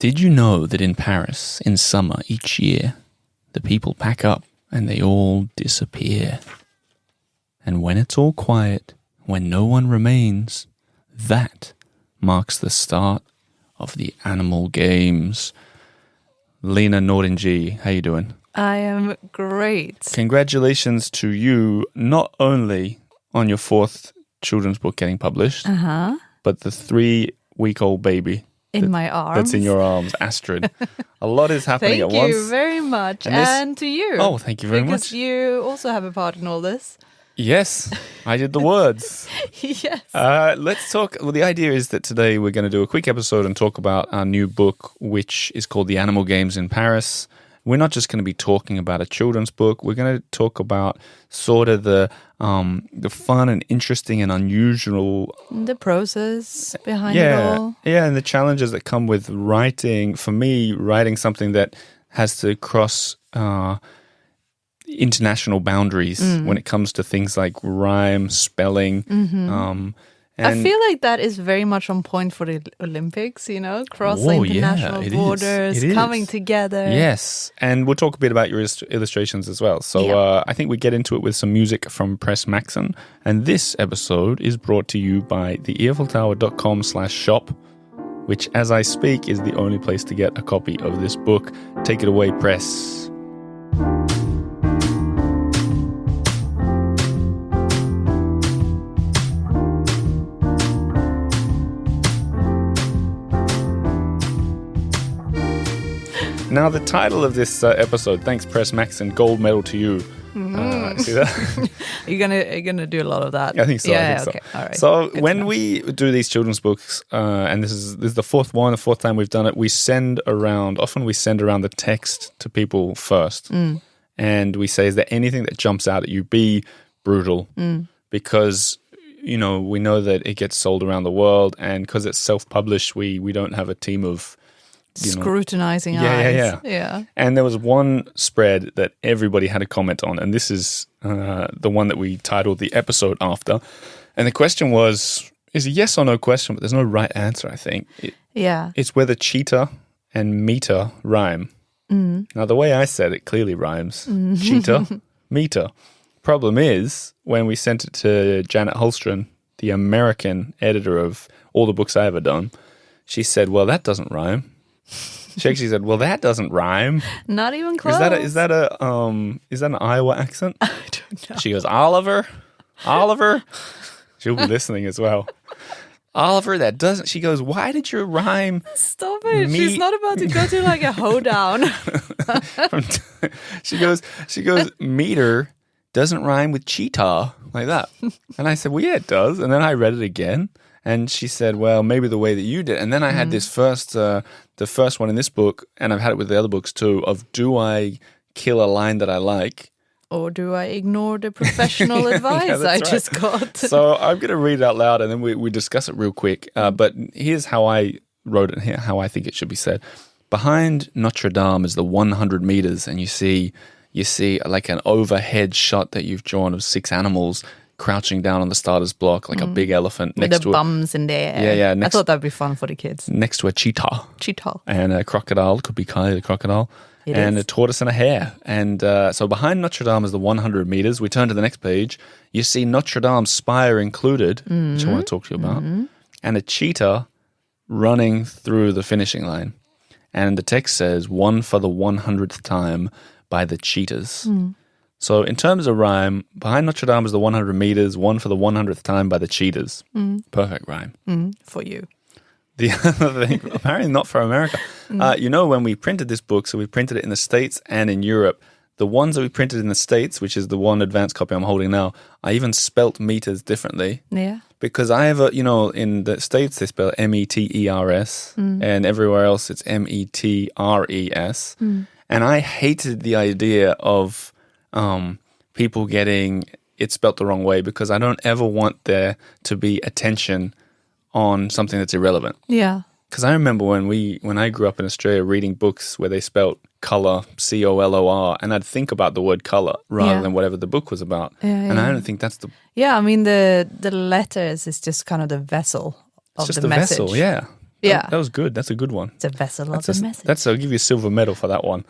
Did you know that in Paris, in summer each year, the people pack up and they all disappear? And when it's all quiet, when no one remains, that marks the start of the animal games. Lina Nordingi, how you doing? I am great. Congratulations to you, not only on your 4th children's book getting published, but the 3-week-old baby. In my arms. That's in your arms, Astrid. A lot is happening at once. Thank you very much. And to you. Oh, thank you very much. Because you also have a part in all this. Yes, I did the words. Yes. Let's talk. Well, the idea is that today we're going to do a quick episode and talk about our new book, which is called The Animal Games in Paris. We're not just going to be talking about a children's book. We're going to talk about sort of the fun and interesting and unusual... The process behind it all. Yeah, and the challenges that come with writing. For me, writing something that has to cross international boundaries when it comes to things like rhyme, spelling. I feel like that is very much on point for the Olympics, cross international borders, coming together. Yes, and we'll talk a bit about your illustrations as well. So I think we get into it with some music from Press Maxon. And this episode is brought to you by the earfultower.com/shop, which as I speak is the only place to get a copy of this book. Take it away, Press. Now, the title of this episode, thanks Press Maxon, gold medal to you. See that? You're gonna do a lot of that. I think so. Yeah, I think okay. So. All right. So when we do these children's books, and this is the fourth time we've done it, we send around the text to people first. And we say, is there anything that jumps out at you? Be brutal. Because, we know that it gets sold around the world, and because it's self-published, we don't have a team of scrutinizing eyes. Yeah. And there was one spread that everybody had a comment on, and this is the one that we titled the episode after. And the question is a yes or no question, but there's no right answer, I think. It's whether cheetah and metre rhyme. Now, the way I said it clearly rhymes. Cheetah, metre. Problem is, when we sent it to Janet Holstrom, the American editor of all the books I ever done, she said, well, that doesn't rhyme. She actually said, well, that doesn't rhyme. Not even close. Is that an Iowa accent? I don't know. She goes, Oliver. She'll be listening as well. Oliver, that doesn't. She goes, why did you rhyme? Stop it. She's not about to go to like a hoedown. She goes, meter doesn't rhyme with cheetah, like that. And I said, well, yeah, it does. And then I read it again. And she said, well, maybe the way that you did. And then I had this the first one in this book, and I've had it with the other books too, of do I kill a line that I like? Or do I ignore the professional advice I just got? So I'm going to read it out loud, and then we discuss it real quick. But here's how I wrote it, how I think it should be said. Behind Notre Dame is the 100 meters, and you see like an overhead shot that you've drawn of 6 animals crouching down on the starter's block like a big elephant. With next the to bums in the air. Yeah. I thought that'd be fun for the kids. Next to a cheetah. And a crocodile, could be Kylie the crocodile. A tortoise and a hare. And so behind Notre Dame is the 100 meters. We turn to the next page. You see Notre Dame's spire included, which I want to talk to you about, and a cheetah running through the finishing line. And the text says, one for the 100th time by the cheetahs. So in terms of rhyme, behind Notre Dame is the 100 meters, one for the 100th time by the cheetahs. Perfect rhyme. For you. The other thing, apparently not for America. When we printed this book, so we printed it in the States and in Europe, the ones that we printed in the States, which is the one advanced copy I'm holding now, I even spelt meters differently. Yeah. Because I have in the States they spell METERS, and everywhere else it's METRES. And I hated the idea of people getting it spelt the wrong way, because I don't ever want there to be attention on something that's irrelevant. Yeah. Because I remember when I grew up in Australia reading books where they spelt colour, COLOR, and I'd think about the word colour rather than whatever the book was about. And I don't think that's the... Yeah, I mean, the letters is just kind of the vessel of the message. Vessel, yeah. Yeah. That was good. That's a good one. It's a vessel of the message. I'll give you a silver medal for that one.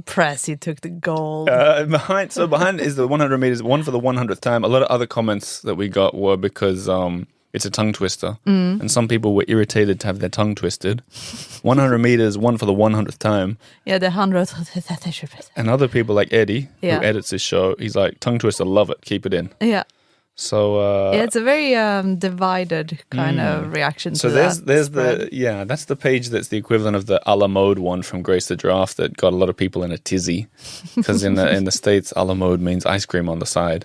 Press, you took the gold. Behind is the 100 meters, one for the 100th time. A lot of other comments that we got were because it's a tongue twister. And some people were irritated to have their tongue twisted. 100 meters, one for the 100th time. Yeah, the 100th. And other people like Eddie, who edits this show, he's like, tongue twister, love it, keep it in. Yeah. So it's a very divided kind of reaction to that. So there's spread. That's the page that's the equivalent of the a la mode one from Grace the Giraffe that got a lot of people in a tizzy. Because in the States, a la mode means ice cream on the side.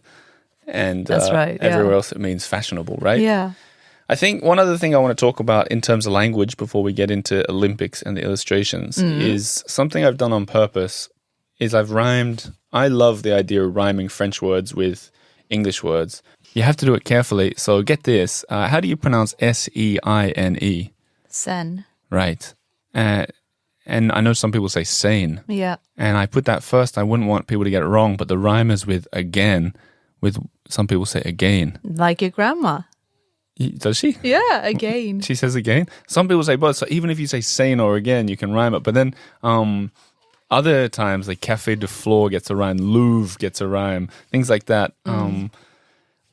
And that's right. Everywhere else it means fashionable, right? Yeah. I think one other thing I want to talk about in terms of language before we get into Olympics and the illustrations is something I've done on purpose is I've rhymed. I love the idea of rhyming French words with English words. You have to do it carefully. So get this. How do you pronounce Seine? Seine. Right. And I know some people say Seine. Yeah. And I put that first. I wouldn't want people to get it wrong, but the rhyme is with again, with some people say again. Like your grandma. Does she? Yeah, again. She says again. Some people say both. So even if you say Seine or again, you can rhyme it. But then other times, like Café de Flore gets a rhyme, Louvre gets a rhyme, things like that.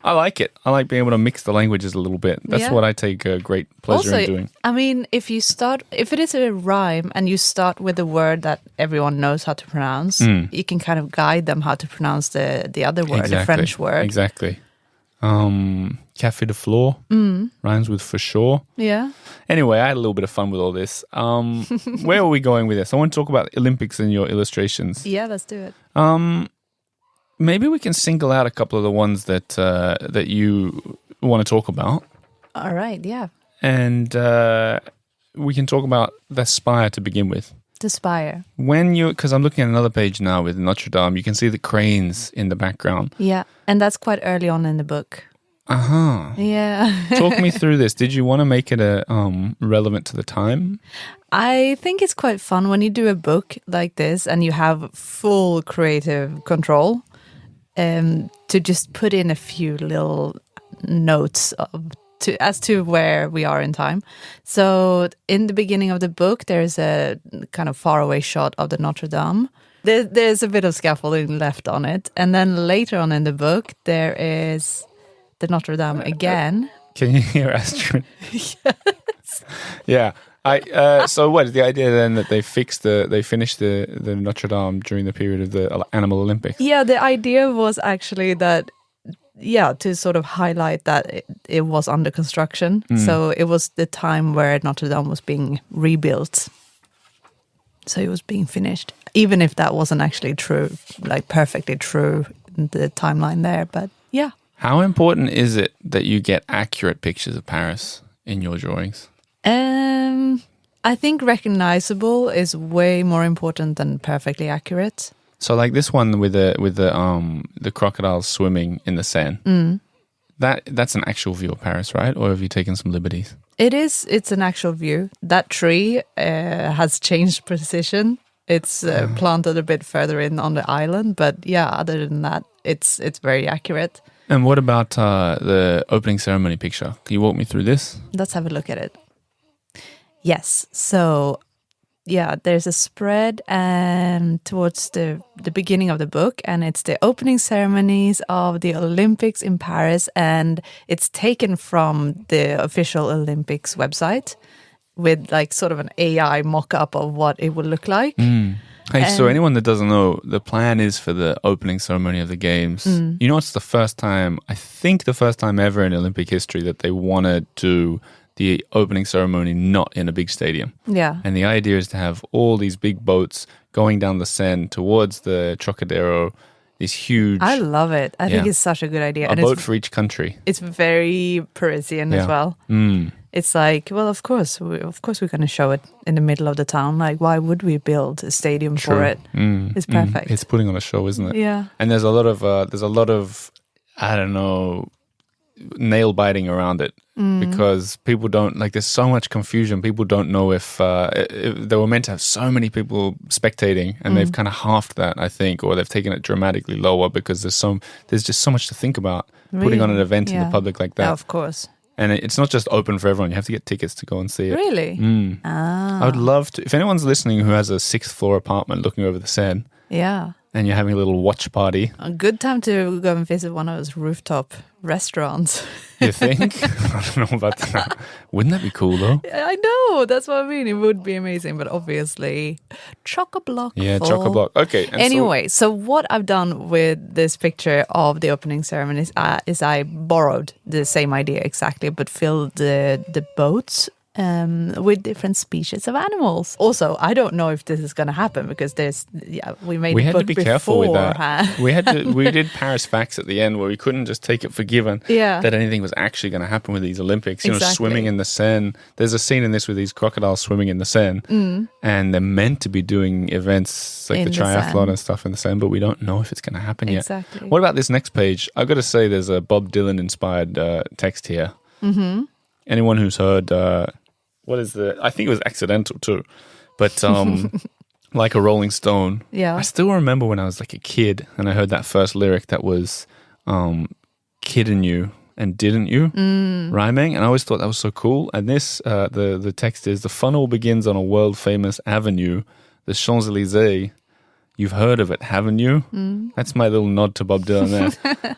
I like it. I like being able to mix the languages a little bit. That's what I take a great pleasure in doing. I mean, if it is a rhyme and you start with a word that everyone knows how to pronounce, you can kind of guide them how to pronounce the other word, the French word. Exactly. Café de Flore rhymes with for sure. Yeah. Anyway, I had a little bit of fun with all this. Where are we going with this? I want to talk about Olympics and your illustrations. Yeah, let's do it. Maybe we can single out a couple of the ones that you want to talk about. All right, yeah. And we can talk about the spire to begin with. The spire. Because I'm looking at another page now with Notre Dame, you can see the cranes in the background. Yeah, and that's quite early on in the book. Yeah. Talk me through this. Did you want to make it relevant to the time? I think it's quite fun when you do a book like this and you have full creative control to just put in a few little notes as to where we are in time. So in the beginning of the book, there's a kind of faraway shot of the Notre Dame. There's a bit of scaffolding left on it. And then later on in the book, there is the Notre Dame again. Can you hear Astrid? Yes. Yeah. So what is the idea then that they finished the Notre Dame during the period of the Animal Olympics? Yeah, the idea was actually that, to sort of highlight that it was under construction. So it was the time where Notre Dame was being rebuilt. So it was being finished, even if that wasn't actually true, like perfectly true in the timeline there. But yeah. How important is it that you get accurate pictures of Paris in your drawings? I think recognizable is way more important than perfectly accurate. So like this one with the crocodiles swimming in the Seine. That's an actual view of Paris, right? Or have you taken some liberties? It's an actual view. That tree has changed position. It's planted a bit further in on the island, but other than that, it's very accurate. And what about the opening ceremony picture? Can you walk me through this? Let's have a look at it. Yes. So, there's a spread towards the beginning of the book, and it's the opening ceremonies of the Olympics in Paris, and it's taken from the official Olympics website with like sort of an AI mock-up of what it would look like. Hey, so anyone that doesn't know, the plan is for the opening ceremony of the Games. You know, it's the first time ever in Olympic history that they want to do the opening ceremony not in a big stadium. Yeah. And the idea is to have all these big boats going down the Seine towards the Trocadero, these huge... I love it. I think it's such a good idea. A boat for each country. It's very Parisian as well. It's like, well, of course we're going to show it in the middle of the town. Like, why would we build a stadium for it? It's perfect. It's putting on a show, isn't it? Yeah. And there's a lot of I don't know, nail biting around it because people don't there's so much confusion. People don't know if they were meant to have so many people spectating, and they've kind of halved that, I think, or they've taken it dramatically lower because there's just so much to think about putting on an event in the public like that. Yeah, of course. And it's not just open for everyone. You have to get tickets to go and see it. Really? I would love to. If anyone's listening who has a 6th floor apartment looking over the Seine, Yeah. and you're having a little watch party, A good time to go and visit one of those rooftop restaurants. you think? I don't know about that. Wouldn't that be cool though? I know, that's what I mean. It would be amazing, but obviously, chock-a-block. Yeah, full. chock-a-block. Okay. And Anyway, so what I've done with this picture of the opening ceremony is I borrowed the same idea exactly, but filled the boats with different species of animals. Also, I don't know if this is going to happen because we made we the had book to be careful with that. beforehand. We did Paris facts at the end where we couldn't just take it for given that anything was actually going to happen with these Olympics. You know, swimming in the Seine. There's a scene in this with these crocodiles swimming in the Seine, and they're meant to be doing events like In the the triathlon Seine. and stuff in the Seine, but we don't know if it's going to happen yet. Exactly. What about this next page? I've got to say, there's a Bob Dylan inspired text here. Anyone who's heard. I think it was accidental too, but like a Rolling Stone. Yeah. I still remember when I was like a kid and I heard that first lyric that was kiddin' you and didn't you rhyming, and I always thought that was so cool. And this, the text is, the fun all begins on a world famous avenue, the Champs-Élysées. You've heard of it, haven't you? That's my little nod to Bob Dylan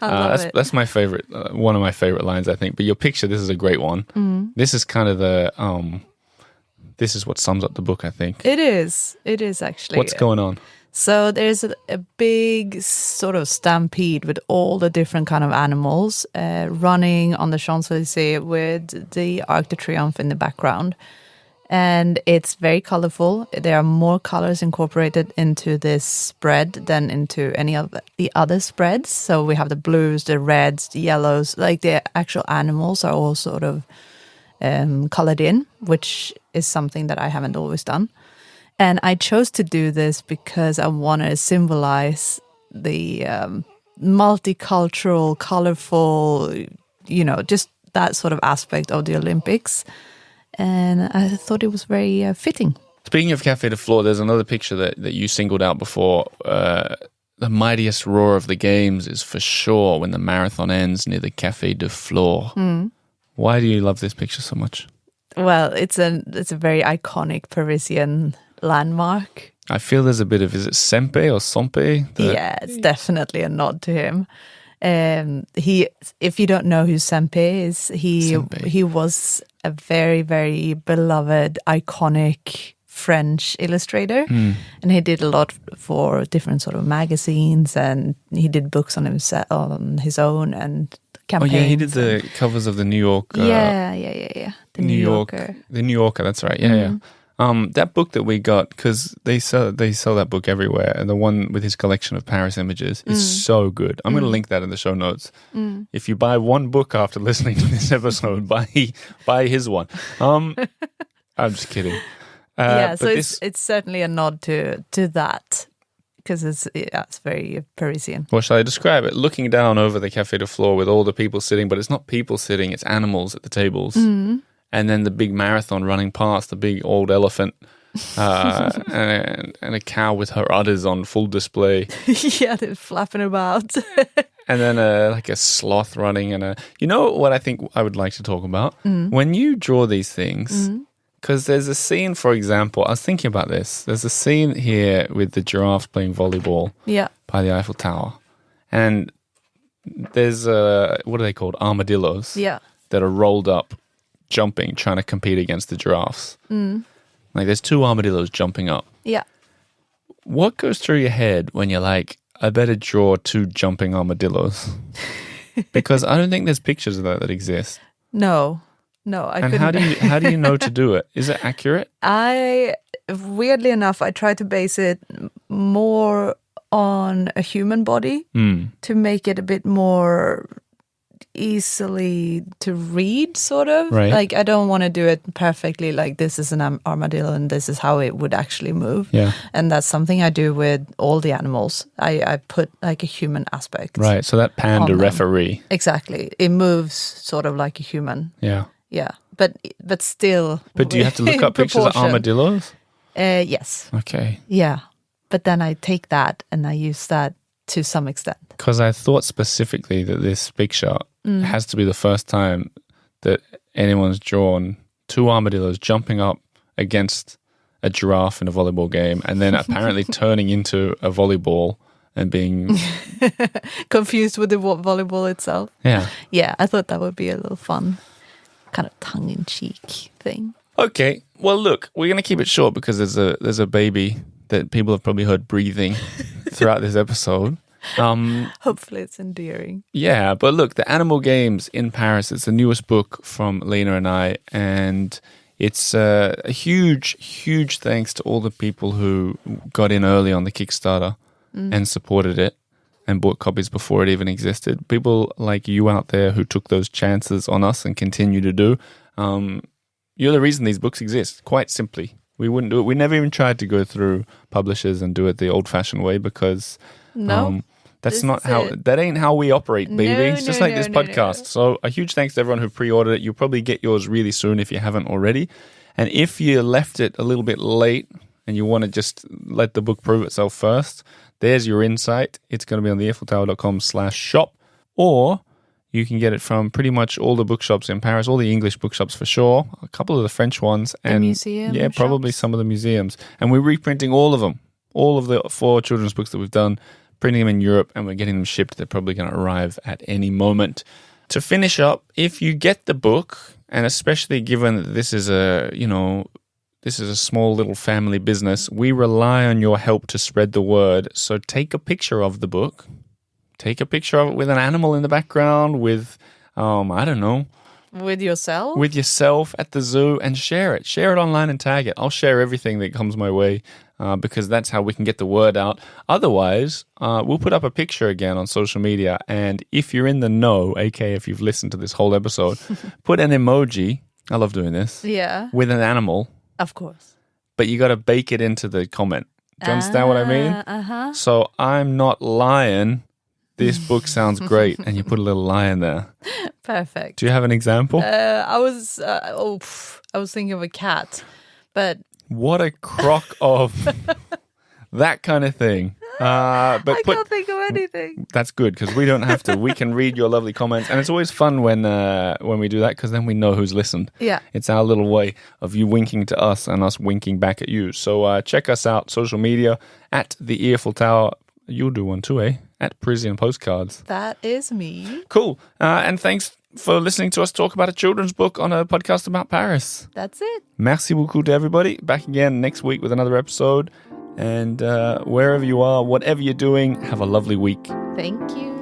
there. That's my favorite, one of my favorite lines, I think. But your picture, this is a great one. This is kind of this is what sums up the book, I think. It is actually. What's going on? So there's a big sort of stampede with all the different kind of animals running on the Champs-Élysées with the Arc de Triomphe in the background. And it's very colorful. There are more colors incorporated into this spread than into any of the other spreads. So we have the blues, the reds, the yellows, like the actual animals are all sort of colored in, which is something that I haven't always done. And I chose to do this because I wanted to symbolize the multicultural, colorful, just that sort of aspect of the Olympics. And I thought it was very fitting. Speaking of Café de Flore, there's another picture that you singled out before. The mightiest roar of the games is for sure when the marathon ends near the Café de Flore. Why do you love this picture so much? Well, it's a very iconic Parisian landmark. I feel there's a bit of, is it Sempe or Sompe? Yeah, it's definitely a nod to him. If you don't know who Sempe is, he was a very, very beloved, iconic French illustrator, and he did a lot for different sort of magazines, and he did books on his own and campaigns. Oh yeah, he did the covers of the New York. Yeah. The New Yorker. The New Yorker. That's right. Yeah. That book that we got, because they sell that book everywhere, and the one with his collection of Paris images is so good. I'm going to link that in the show notes. If you buy one book after listening to this episode, buy his one. I'm just kidding. So it's certainly a nod to that, because it's very Parisian. Well, shall I describe it? Looking down over the Café de Flore with all the people sitting, but it's not people sitting, it's animals at the tables. And then the big marathon running past, the big old elephant, and a cow with her udders on full display. Yeah, they're flapping about. And then like a sloth running, and you know what I think I would like to talk about? When you draw these things, because there's a scene, for example, I was thinking about this. There's a scene here with the giraffes playing volleyball by the Eiffel Tower. And there's, what are they called? Armadillos that are rolled up, jumping, trying to compete against the giraffes. Like there's two armadillos jumping up. Yeah. What goes through your head when you're like, I better draw two jumping armadillos? Because I don't think there's pictures of that exist. No, I couldn't. And how do you know to do it? Is it accurate? Weirdly enough, I try to base it more on a human body to make it a bit more easily to read, sort of. Right. Like, I don't want to do it perfectly, like this is an armadillo and this is how it would actually move. Yeah. And that's something I do with all the animals. I put like a human aspect. Right, so that panda referee. Exactly. It moves sort of like a human. Yeah. Yeah. But still. But do you have to look up pictures of armadillos? Yes. Okay. Yeah. But then I take that and I use that to some extent. Because I thought specifically that this picture has to be the first time that anyone's drawn two armadillos jumping up against a giraffe in a volleyball game and then apparently turning into a volleyball and being confused with the volleyball itself. Yeah. Yeah, I thought that would be a little fun, kind of tongue-in-cheek thing. Okay, well, look, we're going to keep it short because there's a baby that people have probably heard breathing throughout this episode. Hopefully it's endearing. Yeah, but look, The Animal Games in Paris, it's the newest book from Lina and I, and it's a huge, huge thanks to all the people who got in early on the Kickstarter and supported it and bought copies before it even existed. People like you out there who took those chances on us and continue to do. You're the reason these books exist, quite simply. We wouldn't do it. We never even tried to go through publishers and do it the old-fashioned way because that ain't how we operate, baby. It's just like this podcast. So a huge thanks to everyone who pre-ordered it. You'll probably get yours really soon if you haven't already. And if you left it a little bit late and you want to just let the book prove itself first, there's your insight. It's going to be on the earfultower.com/shop, or you can get it from pretty much all the bookshops in Paris, all the English bookshops for sure, a couple of the French ones, and museum probably shops. some of the museums. And we're reprinting all of them, all of the 4 children's books that we've done, printing them in Europe, and we're getting them shipped. They're probably going to arrive at any moment. To finish up, if you get the book, and especially given that this is a small little family business, we rely on your help to spread the word. So take a picture of the book. Take a picture of it with an animal in the background, with, I don't know. With yourself? With yourself at the zoo and share it. Share it online and tag it. I'll share everything that comes my way because that's how we can get the word out. Otherwise, we'll put up a picture again on social media. And if you're in the know, aka if you've listened to this whole episode, put an emoji. I love doing this. Yeah. With an animal. Of course. But you got to bake it into the comment. Do you understand what I mean? Uh-huh. So I'm not lying. This book sounds great. And you put a little lion there. Perfect. Do you have an example? I was thinking of a cat, but what a crock of that kind of thing. But I can't think of anything. That's good because we don't have to. We can read your lovely comments, and it's always fun when we do that because then we know who's listened. Yeah, it's our little way of you winking to us and us winking back at you. So check us out, social media at the Earful Tower. You'll do one too, eh? At Parisian Postcards. That is me. Cool. And thanks for listening to us talk about a children's book on a podcast about Paris. That's it. Merci beaucoup to everybody. Back again next week with another episode. And wherever you are, whatever you're doing, have a lovely week. Thank you.